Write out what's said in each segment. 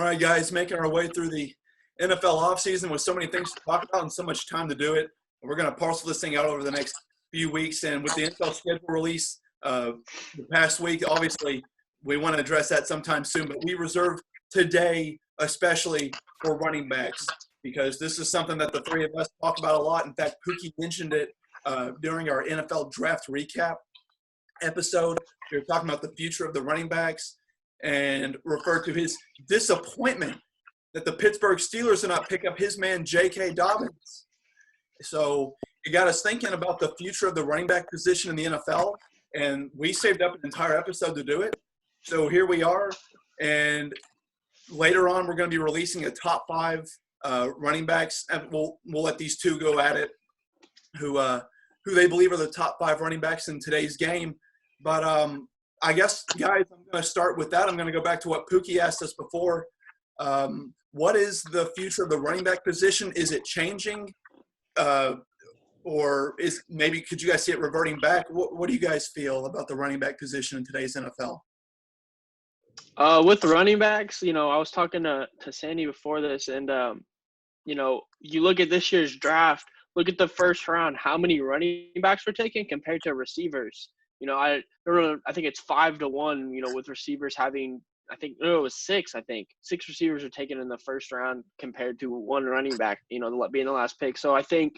right, guys, making our way through the NFL offseason with so many things to talk about and so much time to do it. We're going to parcel this thing out over the next few weeks. And with the NFL schedule release the past week, obviously, we want to address that sometime soon. But we reserve today especially for running backs because this is something that the three of us talk about a lot. In fact, Pookie mentioned it during our NFL draft recap episode. We were talking about the future of the running backs and referred to his disappointment that the Pittsburgh Steelers did not pick up his man, J.K. Dobbins. So it got us thinking about the future of the running back position in the NFL, and we saved up an entire episode to do it. So here we are, and later on we're going to be releasing a top 5 running backs, and we'll let these two go at it, who they believe are the top 5 running backs in today's game. But I guess, guys, I'm going to start with that. I'm going to go back to what Pookie asked us before. What is the future of the running back position? Is it changing? Or is maybe could you guys see it reverting back? What do you guys feel about the running back position in today's NFL? With the running backs, I was talking to Sandy before this, and, you look at this year's draft, look at the first round, how many running backs were taken compared to receivers. I think it's 5-1, with receivers having, it was 6, 6 receivers are taken in the first round compared to 1 running back, being the last pick. So I think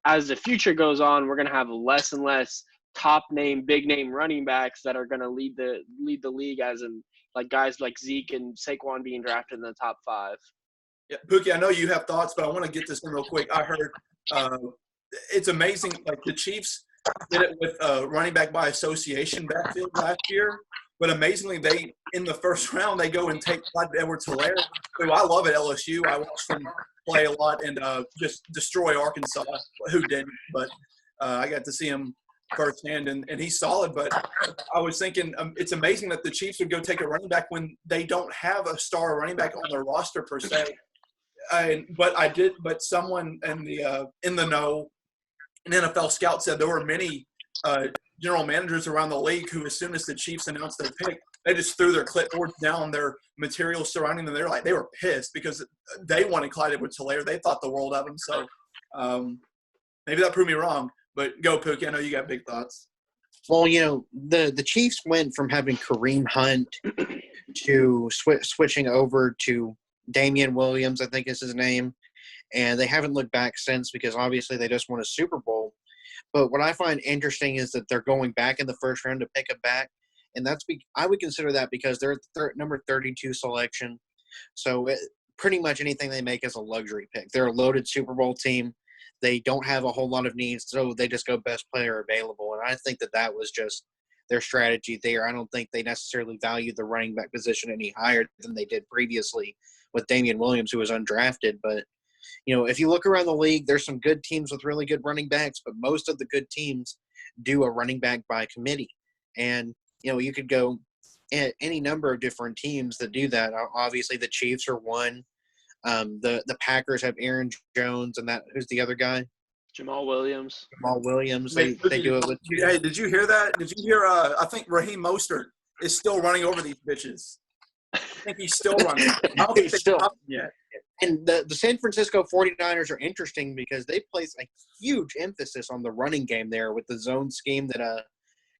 as the future goes on, we're going to have less and less top name, big name running backs that are going to lead the league, as in like guys like Zeke and Saquon being drafted in the top 5. Yeah, Pookie, I know you have thoughts, but I want to get this in real quick. I heard it's amazing, like the Chiefs did it with running back by association backfield last year. But amazingly, in the first round, they go and take Clyde Edwards-Helaire, who I love at LSU. I watched him play a lot and just destroy Arkansas. Who didn't? But I got to see him firsthand, and he's solid. But I was thinking it's amazing that the Chiefs would go take a running back when they don't have a star running back on their roster per se. But someone in the know, an NFL scout said there were many general managers around the league who, as soon as the Chiefs announced their pick, they just threw their clipboards down, their materials surrounding them. They were pissed because they wanted Clyde Edwards-Helaire. They thought the world of him. So maybe that proved me wrong. But go, Pookie. I know you got big thoughts. Well, the Chiefs went from having Kareem Hunt to switching over to Damian Williams, I think is his name. And they haven't looked back since because obviously they just won a Super Bowl. But what I find interesting is that they're going back in the first round to pick a back. And I would consider that because they're number 32 selection. So pretty much anything they make is a luxury pick. They're a loaded Super Bowl team. They don't have a whole lot of needs, so they just go best player available. And I think that was just their strategy there. I don't think they necessarily value the running back position any higher than they did previously with Damian Williams, who was undrafted. But if you look around the league, there's some good teams with really good running backs, but most of the good teams do a running back by committee. And, you could go at any number of different teams that do that. Obviously, the Chiefs are one. The Packers have Aaron Jones, and who's the other guy? Jamal Williams. They do it with. Hey, did you hear that? Did you hear? I think Raheem Mostert is still running over these bitches. I think he's still running. I don't think still. Yeah. And the San Francisco 49ers are interesting because they place a huge emphasis on the running game there with the zone scheme that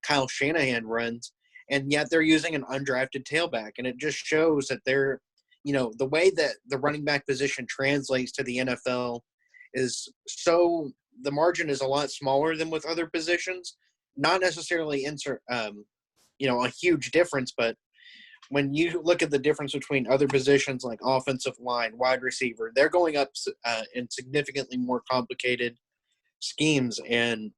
Kyle Shanahan runs, and yet they're using an undrafted tailback, and it just shows that they're, the way that the running back position translates to the NFL is so the margin is a lot smaller than with other positions. Not necessarily a huge difference, but when you look at the difference between other positions like offensive line, wide receiver, they're going up in significantly more complicated schemes. And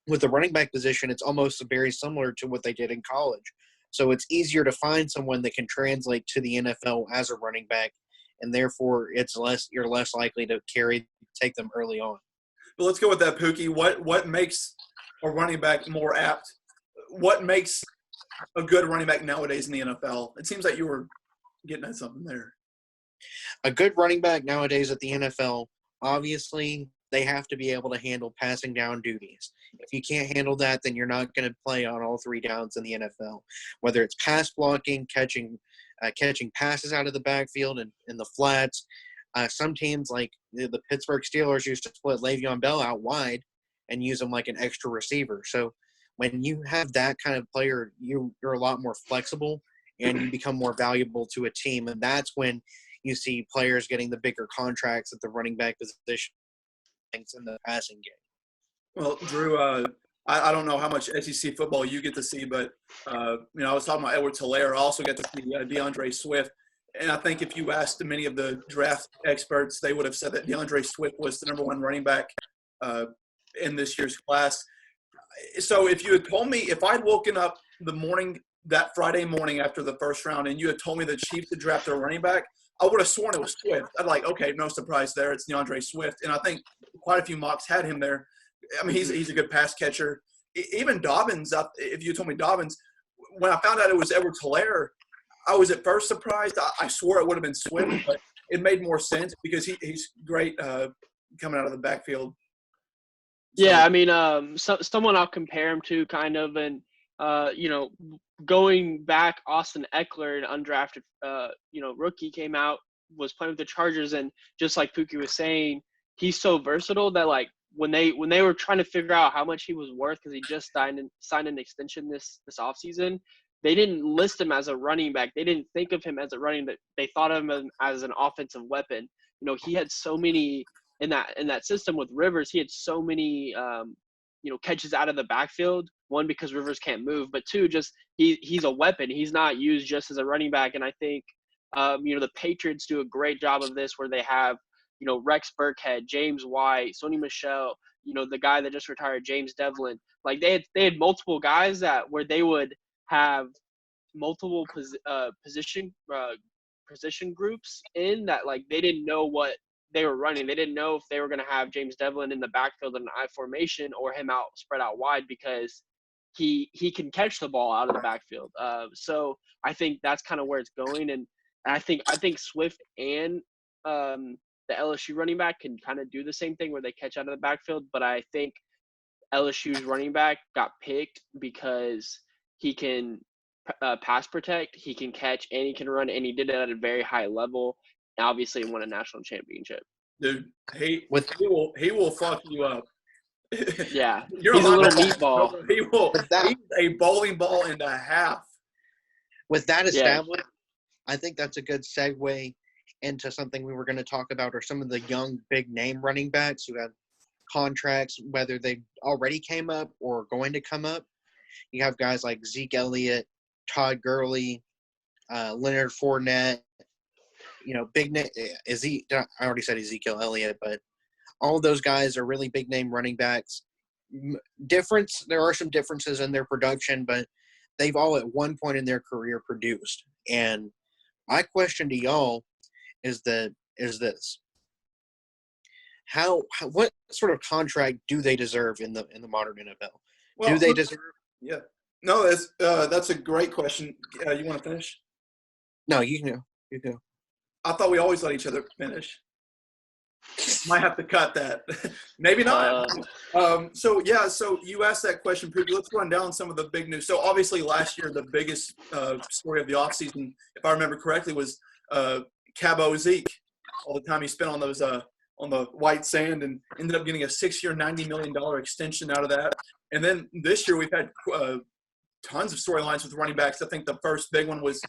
with the running back position, it's almost very similar to what they did in college. So it's easier to find someone that can translate to the NFL as a running back, and therefore you're less likely to take them early on. Well, let's go with that, Pookie. What makes a running back more apt? What makes a good running back nowadays in the NFL? It seems like you were getting at something there. A good running back nowadays at the NFL, obviously, they have to be able to handle passing down duties. If you can't handle that, then you're not going to play on all 3 downs in the NFL. Whether it's pass blocking, catching passes out of the backfield and in the flats. Some teams like the Pittsburgh Steelers used to split Le'Veon Bell out wide and use him like an extra receiver. So when you have that kind of player, you're a lot more flexible and you become more valuable to a team. And that's when you see players getting the bigger contracts at the running back position in the passing game. Well, Drew, I don't know how much SEC football you get to see, but I was talking about Edwards Hilaire. I also get to see DeAndre Swift. And I think if you asked many of the draft experts, they would have said that DeAndre Swift was the number 1 running back in this year's class. So if you had told me, if I'd woken up that Friday morning after the first round and you had told me the Chiefs had drafted a running back, I would have sworn it was Swift. I'd like, okay, no surprise there. It's DeAndre Swift. And I think quite a few mocks had him there. I mean, he's a good pass catcher. Even Dobbins, if you told me Dobbins, when I found out it was Edwards Hilaire, I was at first surprised. I swore it would have been Swift, but it made more sense because he's great coming out of the backfield. So, yeah, I mean, someone I'll compare him to kind of, and going back, Austen Eckler, an undrafted rookie, came out, was playing with the Chargers, and just like Pookie was saying, he's so versatile that like when they were trying to figure out how much he was worth because he just signed an extension this offseason, they didn't list him as a running back. They didn't think of him as a running back. They thought of him as an offensive weapon. He had so many in that system with Rivers. He had so many catches out of the backfield. One, because Rivers can't move, but two, just he's a weapon. He's not used just as a running back. And I think the Patriots do a great job of this, where they have Rex Burkhead, James White, Sony Michel, the guy that just retired, James Devlin. Like they had multiple guys where they would have multiple position groups in that, like they didn't know what they were running. They didn't know if they were going to have James Devlin in the backfield in an I formation or him spread out wide, because he can catch the ball out of the backfield. So I think that's kind of where it's going, and I think Swift and the LSU running back can kind of do the same thing where they catch out of the backfield. But I think LSU's running back got picked because he can pass protect, he can catch, and he can run, and he did it at a very high level. And obviously, won a national championship. Dude, he will fuck you up. Yeah, He's a little meatball. He's a bowling ball and a half. With that established, I think that's a good segue into something we were going to talk about, are some of the young big name running backs who have contracts, whether they already came up or going to come up. You have guys like Zeke Elliott, Todd Gurley, Leonard Fournette, big name. I already said Ezekiel Elliott, but all of those guys are really big name running backs. There are some differences in their production, but they've all at one point in their career produced. And my question to y'all is this: what sort of contract do they deserve in the modern NFL? Well, do they deserve? Yeah. No, that's a great question. You want to finish? No, you can go. You go. I thought we always let each other finish. Might have to cut that. Maybe not. So you asked that question, Pookie. Let's run down some of the big news. So obviously last year, the biggest story of the offseason, if I remember correctly, was Cabo Zeke. All the time he spent on those on the white sand, and ended up getting a 6-year, $90 million extension out of that. And then this year we've had tons of storylines with running backs. I think the first big one was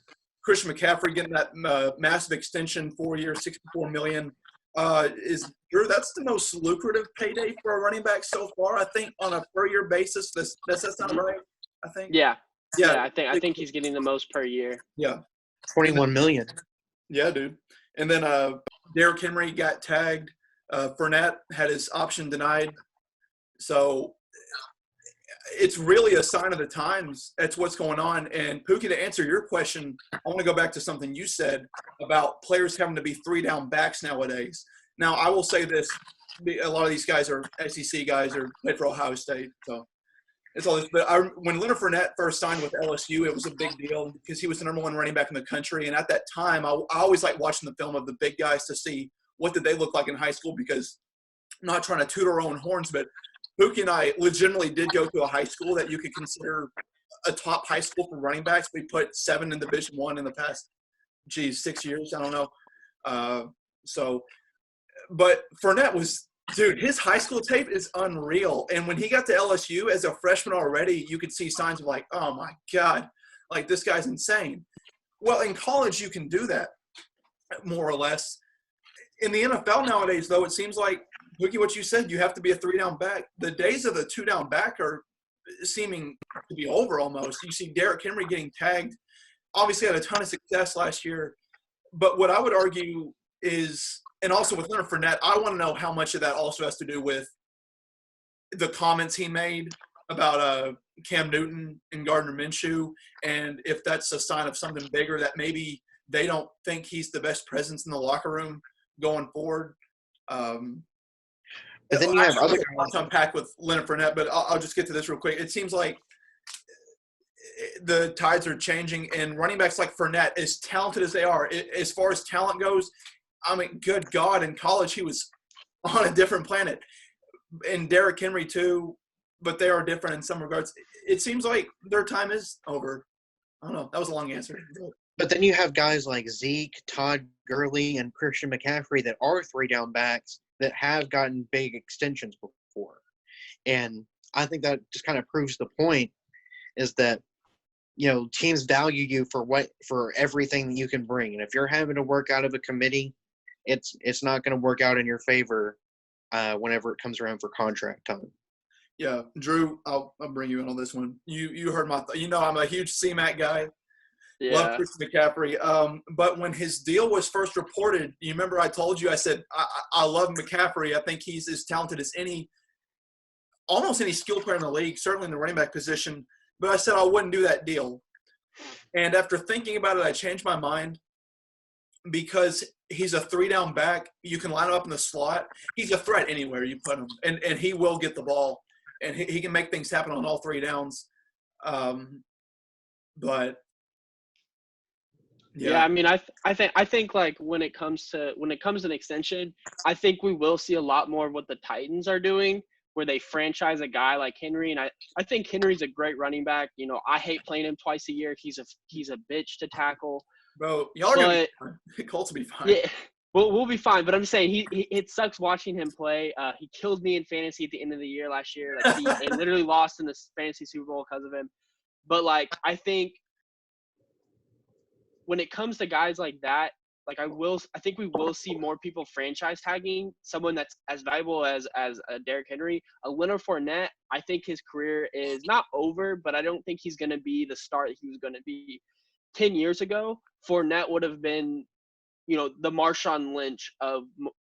Christian McCaffrey getting that massive extension, 4 years, $64 million. Drew, that's the most lucrative payday for a running back so far, I think, on a per-year basis. Does that sound right, I think? Yeah, I think he's getting the most per year. Yeah. $21 million. Yeah, dude. And then Derrick Henry got tagged. Fournette had his option denied. So it's really a sign of the times. That's what's going on. And Pookie, to answer your question, I want to go back to something you said about players having to be 3-down backs nowadays. Now, I will say this. A lot of these guys are SEC guys or played for Ohio State. So it's all this. But when Leonard Fournette first signed with LSU, it was a big deal because he was the number one running back in the country. And at that time, I always liked watching the film of the big guys to see what did they look like in high school, because not trying to toot our own horns, but Pookie and I legitimately did go to a high school that you could consider a top high school for running backs. We put 7 in Division I in the past, 6 years. I don't know. But Fournette was, dude, his high school tape is unreal. And when he got to LSU as a freshman already, you could see signs of like, oh my God, like this guy's insane. Well, in college, you can do that more or less. In the NFL nowadays, though, it seems like, Boogie, what you said, you have to be a 3-down back. The days of the 2-down back are seeming to be over almost. You see Derrick Henry getting tagged. Obviously had a ton of success last year. But what I would argue is, and also with Leonard Fournette, I want to know how much of that also has to do with the comments he made about Cam Newton and Gardner Minshew, and if that's a sign of something bigger that maybe they don't think he's the best presence in the locker room going forward. But then you have other guys to unpack with Leonard Fournette, but I'll just get to this real quick. It seems like the tides are changing, and running backs like Fournette, as talented as they are, as far as talent goes, I mean, good God, in college he was on a different planet. And Derrick Henry too, but they are different in some regards. It seems like their time is over. I don't know. That was a long answer. But then you have guys like Zeke, Todd Gurley, and Christian McCaffrey that are 3-down backs that have gotten big extensions before. And I think that just kind of proves the point is that, you know, teams value you for everything that you can bring. And if you're having to work out of a committee, it's not going to work out in your favor whenever it comes around for contract time. Yeah, Drew, I'll bring you in on this one. You heard my I'm a huge C-Mac guy. Yeah. Love Christian McCaffrey. But when his deal was first reported, you remember I told you, I said, I love McCaffrey. I think he's as talented as almost any skill player in the league, certainly in the running back position. But I said I wouldn't do that deal. And after thinking about it, I changed my mind because he's a 3-down back. You can line him up in the slot. He's a threat anywhere you put him. And he will get the ball. And he can make things happen on all 3 downs. But yeah, I mean, I think like when it comes to an extension, I think we will see a lot more of what the Titans are doing, where they franchise a guy like Henry. And I think Henry's a great running back. You know, I hate playing him twice a year. He's a bitch to tackle. Bro, y'all are gonna be fine. Colts will be fine. Yeah, we'll be fine. But I'm saying it sucks watching him play. He killed me in fantasy at the end of the year last year. Like he literally lost in the fantasy Super Bowl because of him. But like I think when it comes to guys like that, like I think we will see more people franchise tagging someone that's as valuable as Derrick Henry. Leonard Fournette, I think his career is not over, but I don't think he's going to be the star that he was going to be 10 years ago. Fournette would have been, you know, the Marshawn Lynch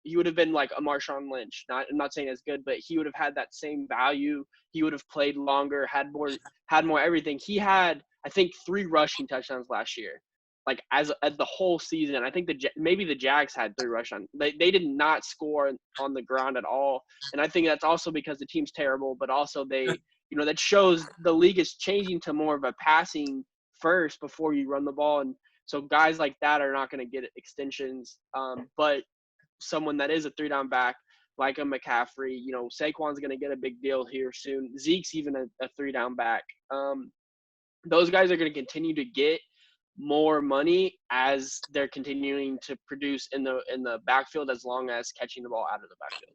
he would have been like a Marshawn Lynch. I'm not saying as good, but he would have had that same value. He would have played longer, had more everything. He had, I think, 3 rushing touchdowns last year. Like as the whole season, I think maybe the Jags had 3 rushing. They did not score on the ground at all, and I think that's also because the team's terrible. But also that shows the league is changing to more of a passing first before you run the ball, and so guys like that are not going to get extensions. But someone that is a 3-down back like a McCaffrey, you know, Saquon's going to get a big deal here soon. Zeke's even a 3-down back. Those guys are going to continue to get more money as they're continuing to produce in the backfield, as long as catching the ball out of the backfield.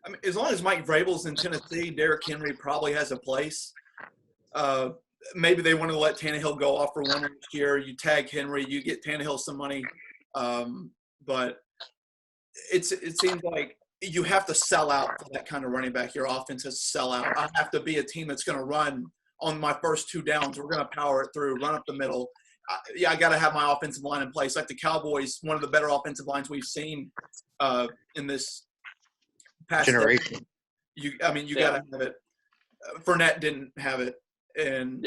I mean, as long as Mike Vrabel's in Tennessee, Derrick Henry probably has a place. Maybe they want to let Tannehill go off for one next year. You tag Henry, you get Tannehill some money. But it seems like you have to sell out for that kind of running back. Your offense has to sell out. I have to be a team that's going to run on my first 2 downs. We're going to power it through, run up the middle. I got to have my offensive line in place. Like the Cowboys, one of the better offensive lines we've seen in this past generation. You got to have it. Fournette didn't have it, and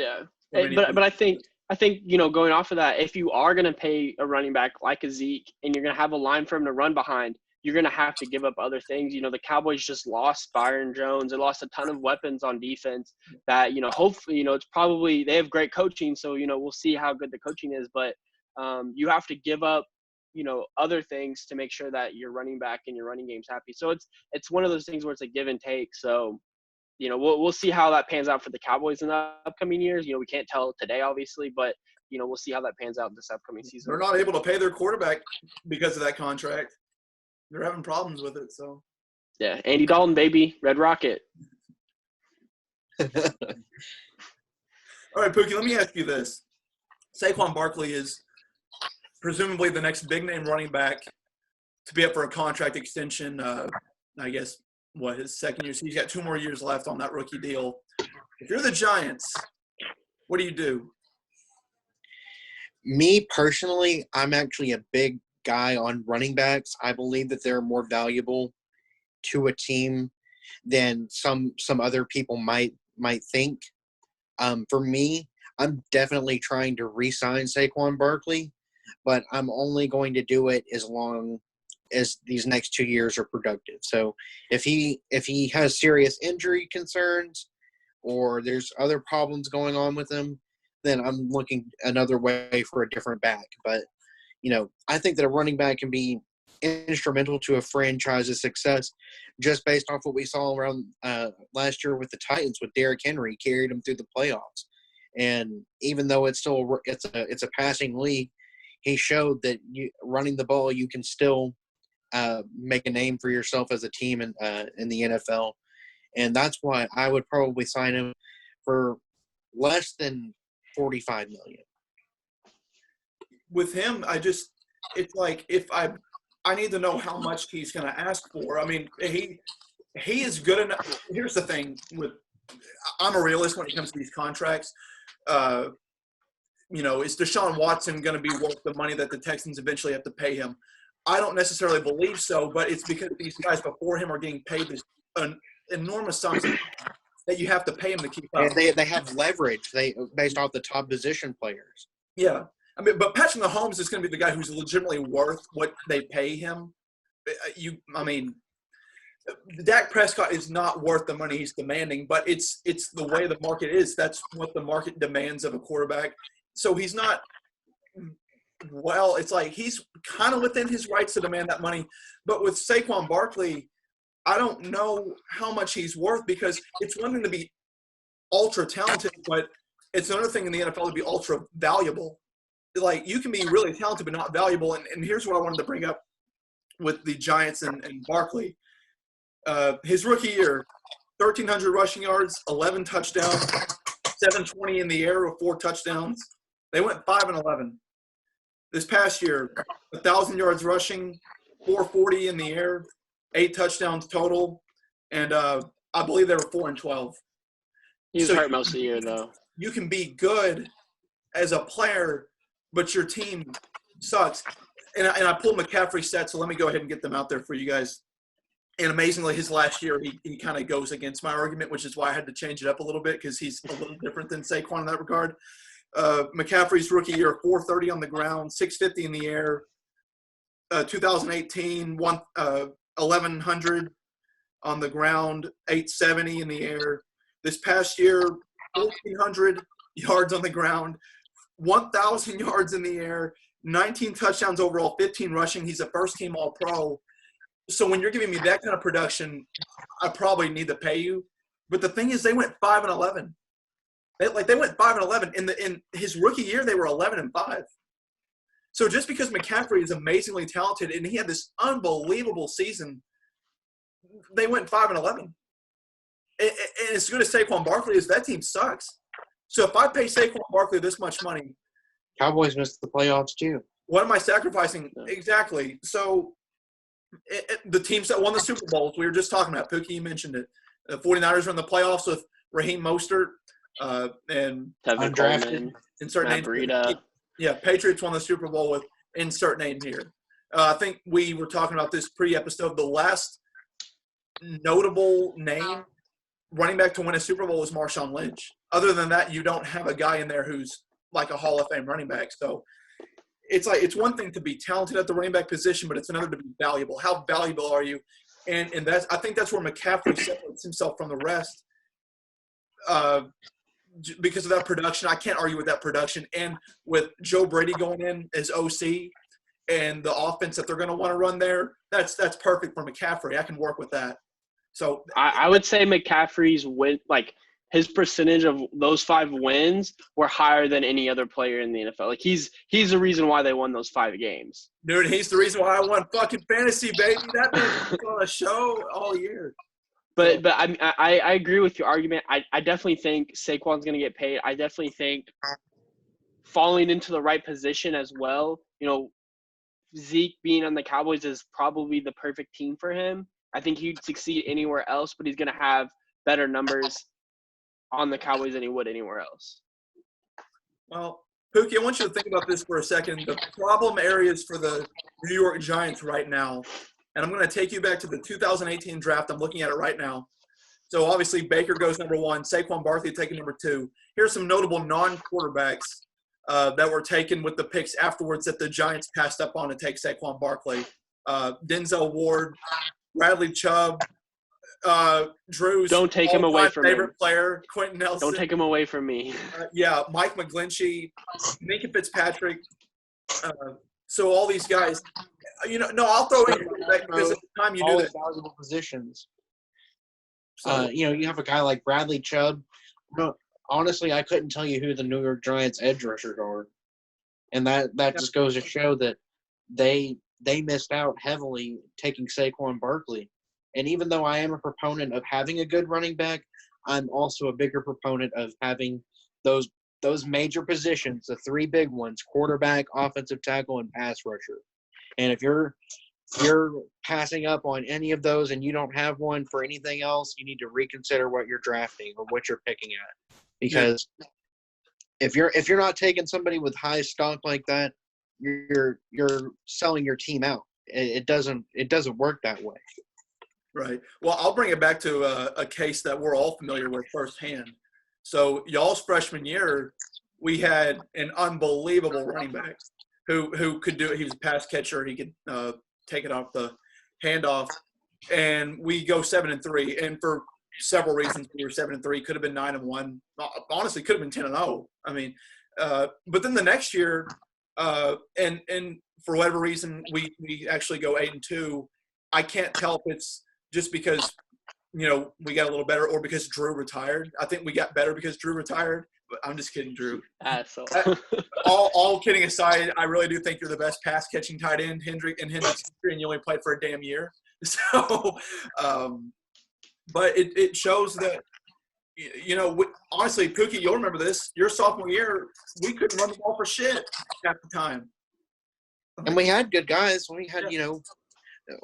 but I think you know, going off of that, if you are going to pay a running back like a Zeke and you're going to have a line for him to run behind, you're going to have to give up other things. You know, the Cowboys just lost Byron Jones. They lost a ton of weapons on defense that, you know, hopefully, you know, it's probably – they have great coaching. So, you know, we'll see how good the coaching is. But you have to give up other things to make sure that your running back and your running game's happy. So it's one of those things where it's a give and take. So, we'll see how that pans out for the Cowboys in the upcoming years. We can't tell today, obviously, but, we'll see how that pans out this upcoming season. They're not able to pay their quarterback because of that contract. They're having problems with it, so. Yeah, Andy Dalton, baby, Red Rocket. All right, Pookie, let me ask you this. Saquon Barkley is presumably the next big-name running back to be up for a contract extension. I guess, his second year. So he's got 2 more years left on that rookie deal. If you're the Giants, what do? Me personally, I'm actually a big guy on running backs. I believe that they're more valuable to a team than some other people might think. For me, I'm definitely trying to re-sign Saquon Barkley, but I'm only going to do it as long as these next 2 years are productive. So if he has serious injury concerns or there's other problems going on with him, then I'm looking another way for a different back. But, I think that a running back can be instrumental to a franchise's success just based off what we saw around last year with the Titans with Derrick Henry, carried them through the playoffs. And even though it's a passing league, he showed that running the ball, you can still make a name for yourself as a team in the NFL. And that's why I would probably sign him for less than $45 million. With him, it's like if I need to know how much he's going to ask for. I mean, he is good enough. Here's the thing I'm a realist when it comes to these contracts. Is Deshaun Watson going to be worth the money that the Texans eventually have to pay him? I don't necessarily believe so, but it's because these guys before him are getting paid this enormous sums that you have to pay him to keep up. And they have leverage based off the top position players. Yeah. I mean, but Patrick Mahomes is going to be the guy who's legitimately worth what they pay him. Dak Prescott is not worth the money he's demanding, but it's the way the market is. That's what the market demands of a quarterback. So he's not – well, it's like he's kind of within his rights to demand that money. But with Saquon Barkley, I don't know how much he's worth because it's one thing to be ultra talented, but it's another thing in the NFL to be ultra valuable. Like, you can be really talented but not valuable. And here's what I wanted to bring up with the Giants and Barkley. His rookie year, 1,300 rushing yards, 11 touchdowns, 720 in the air with 4 touchdowns. They went 5-11. This past year, 1,000 yards rushing, 440 in the air, 8 touchdowns total, and I believe they were 4-12. He was hurt most of the year, though. You can be good as a player, but your team sucks. And I pulled McCaffrey's stats, so let me go ahead and get them out there for you guys. And amazingly, his last year, he kind of goes against my argument, which is why I had to change it up a little bit because he's a little different than Saquon in that regard. McCaffrey's rookie year, 430 on the ground, 650 in the air. 2018, 1,100 on the ground, 870 in the air. This past year, 1,400 yards on the ground, 1,000 yards in the air, 19 touchdowns overall, 15 rushing. He's a first-team All-Pro. So when you're giving me that kind of production, I probably need to pay you. But the thing is, they went 5-11. They went 5-11. In his rookie year, they were 11-5. So just because McCaffrey is amazingly talented and he had this unbelievable season, they went 5-11. And as good as Saquon Barkley is, that team sucks. So if I pay Saquon Barkley this much money, Cowboys missed the playoffs too. What am I sacrificing? Exactly. So the teams that won the Super Bowls, we were just talking about, Pookie, you mentioned it. The 49ers were in the playoffs with Raheem Mostert and Tevin Coleman, insert name. Breida. Yeah, Patriots won the Super Bowl with insert name here. I think we were talking about this pre-episode. The last notable name running back to win a Super Bowl was Marshawn Lynch. Other than that, you don't have a guy in there who's like a Hall of Fame running back. So it's one thing to be talented at the running back position, but it's another to be valuable. How valuable are you? And I think that's where McCaffrey separates himself from the rest. Because of that production, I can't argue with that production. And with Joe Brady going in as OC, and the offense that they're going to want to run there, that's perfect for McCaffrey. I can work with that. So I would say McCaffrey's win, like his percentage of those 5 wins were higher than any other player in the NFL. Like he's the reason why they won those 5 games. Dude, he's the reason why I won fucking fantasy, baby. That man's been on a show all year. But I agree with your argument. I definitely think Saquon's going to get paid. I definitely think falling into the right position as well. You know, Zeke being on the Cowboys is probably the perfect team for him. I think he'd succeed anywhere else, but he's going to have better numbers on the Cowboys than he would anywhere else. Well, Pookie, I want you to think about this for a second. The problem areas for the New York Giants right now, and I'm going to take you back to the 2018 draft. I'm looking at it right now. So, obviously, Baker goes number 1. Saquon Barkley taking number 2. Here's some notable non-quarterbacks that were taken with the picks afterwards that the Giants passed up on to take Saquon Barkley. Denzel Ward, Bradley Chubb, Drew's don't take him away from favorite him. Player, Quentin Nelson. Don't take him away from me. Mike McGlinchey, Minka Fitzpatrick. So all these guys, I'll throw in because at the time you do that. Valuable positions. So, you have a guy like Bradley Chubb. Honestly, I couldn't tell you who the New York Giants edge rushers are, and that just goes to show that they missed out heavily taking Saquon Barkley. And even though I am a proponent of having a good running back, I'm also a bigger proponent of having those major positions, the 3 big ones: quarterback, offensive tackle, and pass rusher. And if you're passing up on any of those and you don't have one for anything else, you need to reconsider what you're drafting or what you're picking at. Because if you're not taking somebody with high stock like that, you're selling your team out. It doesn't work that way. Right. Well, I'll bring it back to a case that we're all familiar with firsthand. So y'all's freshman year, we had an unbelievable running back who could do it. He was a pass catcher. He could take it off the handoff, and we go 7-3. And for several reasons, we were 7-3. Could have been 9-1. Honestly, could have been 10-0. I mean, but then the next year, and for whatever reason, we actually go 8-2. I can't tell if it's just because, we got a little better or because Drew retired. I think we got better because Drew retired, but I'm just kidding, Drew. All kidding aside, I really do think you're the best pass-catching tight end, Hendrick's history, and you only played for a damn year. So, but it shows that, honestly, Pookie, you'll remember this. Your sophomore year, we couldn't run the ball for shit half the time. And we had good guys. We had,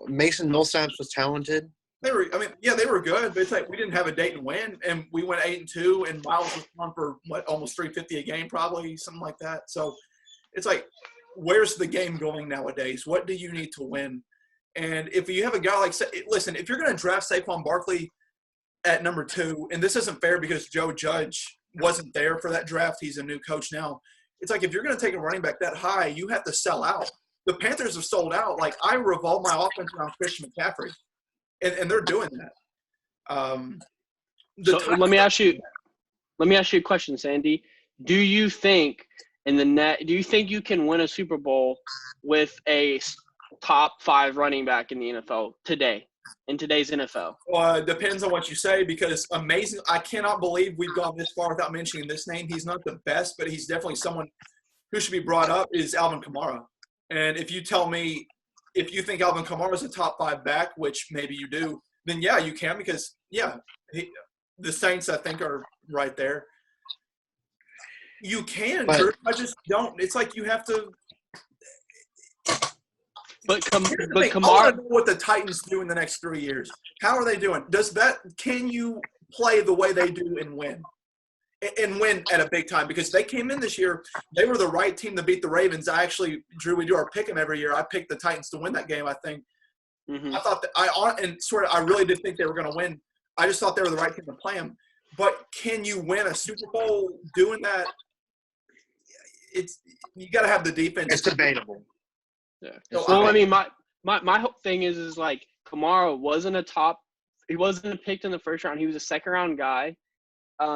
Mason Millsaps was talented. They were good, but it's like we didn't have a date and win, and we went 8-2, and Miles was on for almost $350 a game, probably something like that. So it's like, where's the game going nowadays? What do you need to win? And if you have a guy like, listen, if you're going to draft Saquon Barkley at number 2, and this isn't fair because Joe Judge wasn't there for that draft. He's a new coach now. It's like if you're going to take a running back that high, you have to sell out. The Panthers have sold out. Like, I revolve my offense around Christian McCaffrey, and they're doing that. Let me ask you a question, Sandy. Do you think you can win a Super Bowl with a top 5 running back in the NFL today, in today's NFL? Depends on what you say, because amazing. I cannot believe we've gone this far without mentioning this name. He's not the best, but he's definitely someone who should be brought up, is Alvin Kamara. And if you tell me, if you think Alvin Kamara is a top 5 back, which maybe you do, then yeah, you can, because the Saints, I think, are right there. You can, Drew. I just don't. It's like you have to. But Kamara. I want to know what the Titans do in the next 3 years. How are they doing? Can you play the way they do and win? And win at a big time, because they came in this year. They were the right team to beat the Ravens. Drew, we do our pick 'em every year. I picked the Titans to win that game, I think. Mm-hmm. I thought that I really did think they were going to win. I just thought they were the right team to play them. But can you win a Super Bowl doing that? You got to have the defense. It's debatable. Yeah. So, I mean, my whole thing is like Kamara he wasn't picked in the first round. He was a second round guy.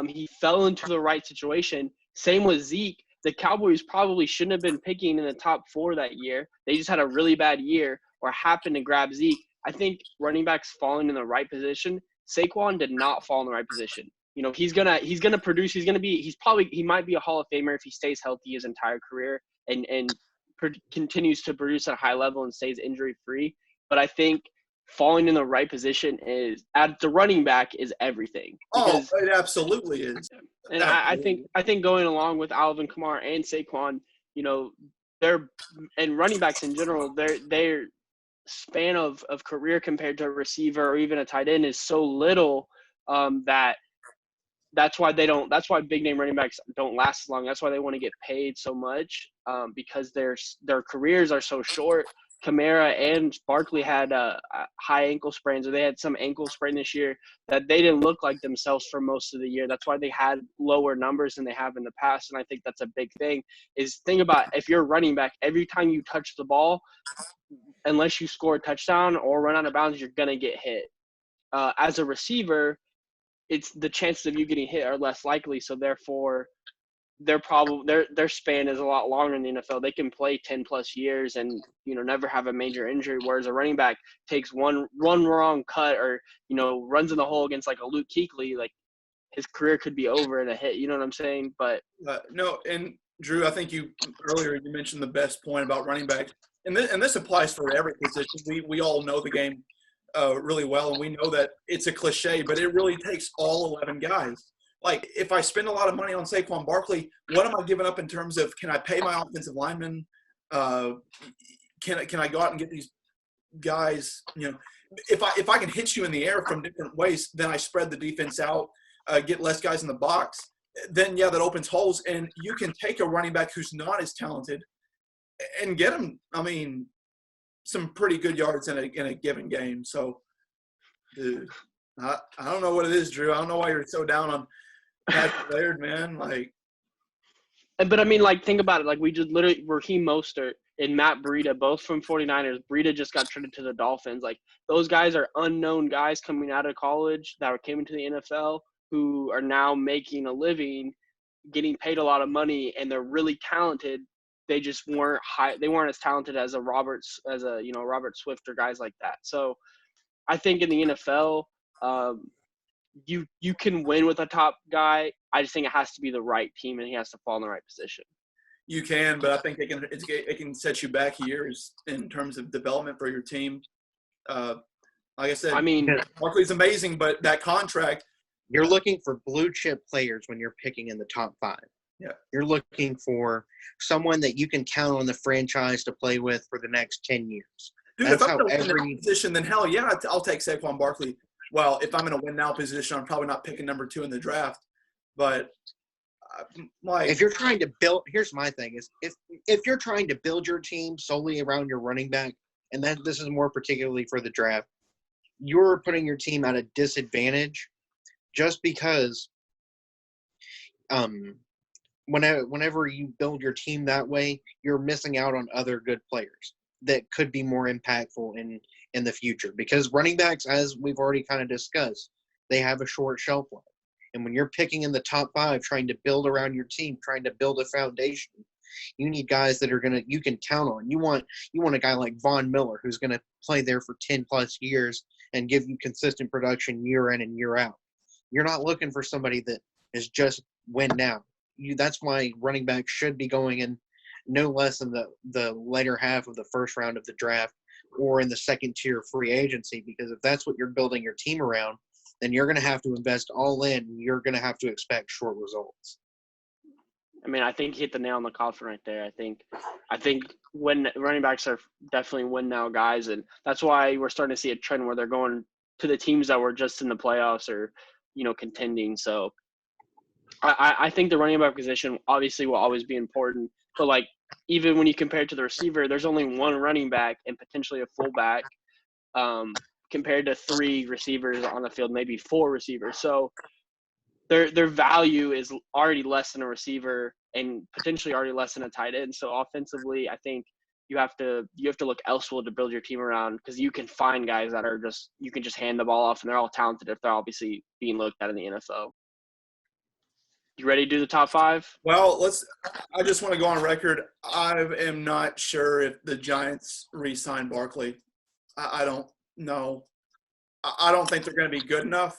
He fell into the right situation. Same with Zeke. the Cowboys probably shouldn't have been picking in the top 4 that year. They just had a really bad year or happened to grab Zeke. I think running backs falling in the right position. Saquon did not fall in the right position. He's gonna produce. He might be a Hall of Famer if he stays healthy his entire career and continues to produce at a high level and stays injury free. But I think falling in the right position is at the running back is everything. Because, it absolutely is. And absolutely. I think going along with Alvin Kamara and Saquon, they're and running backs in general, their span of career compared to a receiver or even a tight end is so little that's why big name running backs don't last as long. That's why they want to get paid so much because their careers are so short. Kamara and Barkley had high ankle sprains, or they had some ankle sprain this year that they didn't look like themselves for most of the year. That's why they had lower numbers than they have in the past, and I think that's a big thing. Is think about if you're running back, every time you touch the ball, unless you score a touchdown or run out of bounds, you're gonna get hit. As a receiver, it's the chances of you getting hit are less likely, so therefore their span is a lot longer in the NFL. They can play 10 plus years and never have a major injury, whereas a running back takes one wrong cut or runs in the hole against like a Luke Kuechly, like his career could be over in a hit. You know what I'm saying? But no, and Drew, I think earlier you mentioned the best point about running backs, and this applies for every position. We all know the game really well, and we know that it's a cliche, but it really takes all 11 guys. Like, if I spend a lot of money on Saquon Barkley, what am I giving up in terms of can I pay my offensive linemen? Can I go out and get these guys? If I can hit you in the air from different ways, then I spread the defense out, get less guys in the box. Then, that opens holes, and you can take a running back who's not as talented and get him, some pretty good yards in a given game. So, dude, I don't know what it is, Drew. I don't know why you're so down on Patrick Laird, man. But think about it. Like, we just literally Raheem Mostert and Matt Breida, both from 49ers. Breida just got traded to the Dolphins. Like, those guys are unknown guys coming out of college that came into the NFL who are now making a living, getting paid a lot of money, and they're really talented. They just weren't they weren't as talented as Robert Swift or guys like that. So I think in the NFL, you can win with a top guy. I just think it has to be the right team, and he has to fall in the right position. You can, but I think it can set you back years in terms of development for your team. Like I said, Barkley's amazing, but that contract. You're looking for blue chip players when you're picking in the top 5. Yeah. You're looking for someone that you can count on the franchise to play with for the next 10 years. Dude, if I'm in a win position, then hell yeah, I'll take Saquon Barkley. Well, if I'm in a win now position, I'm probably not picking number 2 in the draft. But if you're trying to build, here's my thing: is if you're trying to build your team solely around your running back, and then this is more particularly for the draft, you're putting your team at a disadvantage, just because. Whenever you build your team that way, you're missing out on other good players that could be more impactful in the future. Because running backs, as we've already kind of discussed, they have a short shelf life. And when you're picking in the top 5, trying to build around your team, trying to build a foundation, you need guys that you can count on. You want a guy like Von Miller who's going to play there for 10 plus years and give you consistent production year in and year out. You're not looking for somebody that is just win now. That's why running backs should be going in no less than the later half of the first round of the draft or in the second tier free agency, because if that's what you're building your team around, then you're going to have to invest all in. You're going to have to expect short results. I think you hit the nail on the coffin right there. I think when running backs are definitely win now guys, and that's why we're starting to see a trend where they're going to the teams that were just in the playoffs or, contending. So I think the running back position obviously will always be important, but even when you compare it to the receiver, there's only one running back and potentially a fullback compared to 3 receivers on the field, maybe 4 receivers. So their value is already less than a receiver and potentially already less than a tight end. So offensively, I think you have to look elsewhere to build your team around, because you can find guys that are you can just hand the ball off and they're all talented if they're obviously being looked at in the NFL. You ready to do the top 5? Well, I just want to go on record. I am not sure if the Giants re-sign Barkley. I don't know. I don't think they're going to be good enough.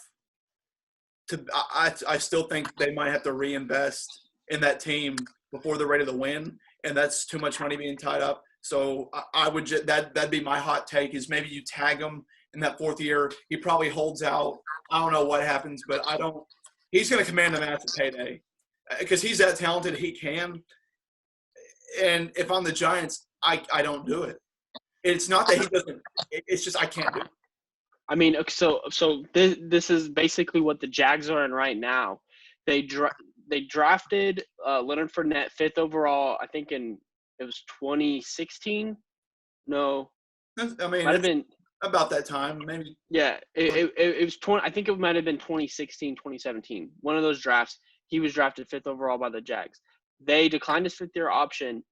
I still think they might have to reinvest in that team before they're ready to win, and that's too much money being tied up. So I would that'd be my hot take is maybe you tag him in that 4th year. He probably holds out. I don't know what happens, but he's going to command a massive payday because he's that talented. He can. And if I'm the Giants, I don't do it. It's not that he doesn't. It's just I can't do it. I mean, so this is basically what the Jags are in right now. They drafted Leonard Fournette 5th overall. I think it was 2016. No, I mean, might have been about that time, maybe. Yeah, it was 20. I think it might have been 2016, 2017. One of those drafts. He was drafted 5th overall by the Jags. They declined his 5th-year option.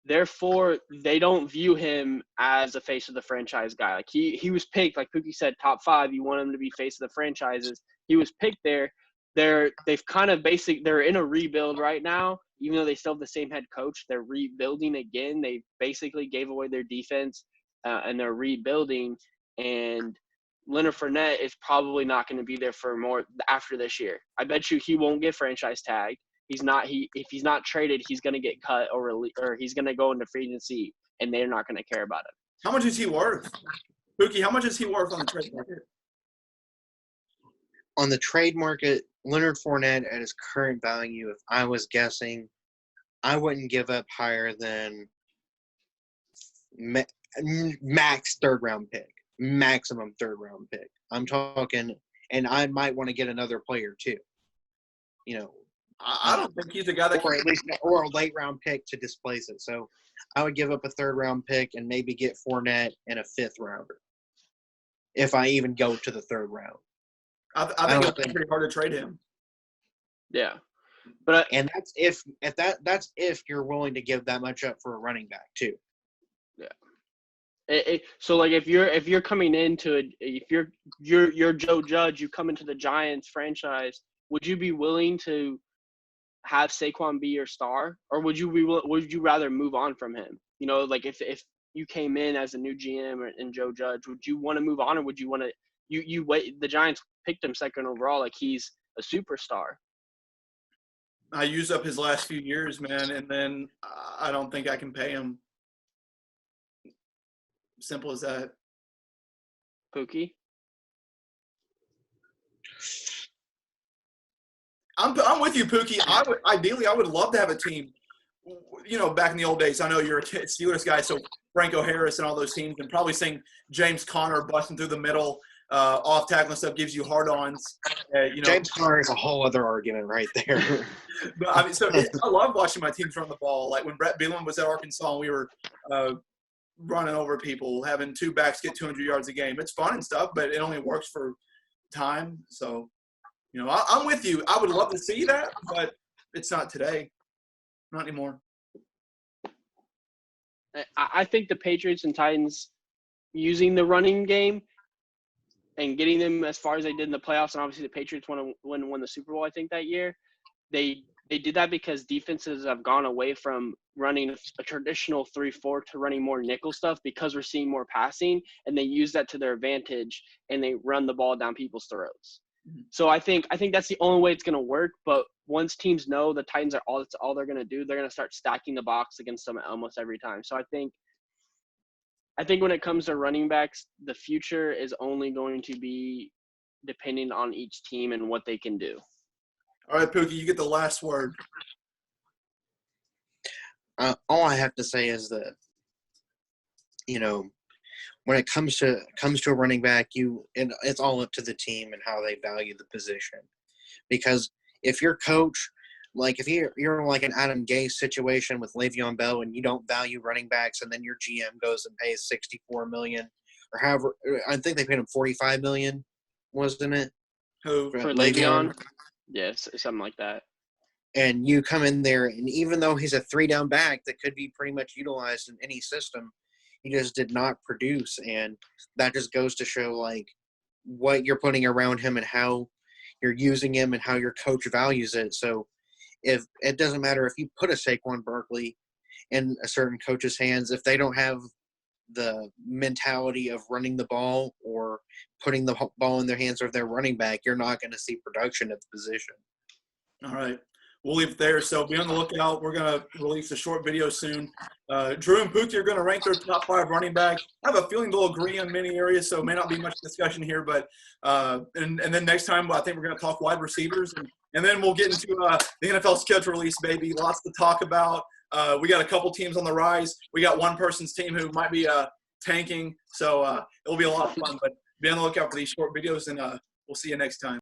Therefore, they don't view him as a face of the franchise guy. Like he was picked, like Pookie said, top 5. You want him to be face of the franchises. He was picked there. They've kind of they're in a rebuild right now. Even though they still have the same head coach, they're rebuilding again. They basically gave away their defense, and they're rebuilding. And Leonard Fournette is probably not going to be there for more after this year. I bet you he won't get franchise tagged. If he's not traded, he's going to get cut or he's going to go into free agency, and they're not going to care about him. How much is he worth? Pookie, how much is he worth on the trade market? On the trade market, Leonard Fournette at his current value, if I was guessing, I wouldn't give up higher than max 3rd-round pick. Maximum 3rd-round pick. I'm talking, and I might want to get another player too. I don't think he's a guy that or a late-round pick to displace it. So I would give up a 3rd-round pick and maybe get Fournette and a 5th-rounder if I even go to the 3rd round. I think it's pretty hard to trade him. Yeah, but and that's if you're willing to give that much up for a running back too. Yeah. So like if you're coming into it, if you're Joe Judge, you come into the Giants franchise, would you be willing to have Saquon be your star, or would you rather move on from him? Like if you came in as a new GM and Joe Judge, would you want to move on, or would you want to you wait? The Giants picked him 2nd overall, like he's a superstar. I used up his last few years, man, and then I don't think I can pay him. Simple as that. Pookie? I'm with you, Pookie. I would love to have a team. Back in the old days, I know you're a Steelers guy, so Franco Harris and all those teams, and probably seeing James Conner busting through the middle, off tackle and stuff gives you hard-ons. James Conner is a whole other argument right there. But I love watching my teams run the ball. Like when Brett Bielema was at Arkansas, and we were running over people, having 2 backs get 200 yards a game. It's fun and stuff, but it only works for time. So, I'm with you. I would love to see that, but it's not today. Not anymore. I think the Patriots and Titans using the running game and getting them as far as they did in the playoffs, and obviously the Patriots won the Super Bowl, I think, that year. They did that because defenses have gone away from running a traditional 3-4 to running more nickel stuff because we're seeing more passing, and they use that to their advantage, and they run the ball down people's throats. Mm-hmm. So I think that's the only way it's going to work. But once teams know the Titans that's all they're going to do, they're going to start stacking the box against them almost every time. So I think when it comes to running backs, the future is only going to be depending on each team and what they can do. All right, Pookie, you get the last word. All I have to say is that, when it comes to a running back, it's all up to the team and how they value the position. Because if your coach, like if you're like an Adam Gase situation with Le'Veon Bell and you don't value running backs, and then your GM goes and pays $64 million or however, I think they paid him $45 million, wasn't it? Who? For Le'Veon? Yes, something like that. And you come in there, and even though he's a 3-down back that could be pretty much utilized in any system, he just did not produce. And that just goes to show, like, what you're putting around him and how you're using him and how your coach values it. So if it doesn't matter if you put a Saquon Barkley in a certain coach's hands, if they don't have the mentality of running the ball or putting the ball in their hands, or if they're running back, you're not going to see production at the position. All right. We'll leave it there. So be on the lookout. We're going to release a short video soon. Drew and Pookie are going to rank their top 5 running backs. I have a feeling they'll agree on many areas, so it may not be much discussion here. But and then next time, I think we're going to talk wide receivers. And then we'll get into the NFL schedule release, baby. Lots to talk about. We got a couple teams on the rise. We got one person's team who might be tanking. So it'll be a lot of fun. But be on the lookout for these short videos, and we'll see you next time.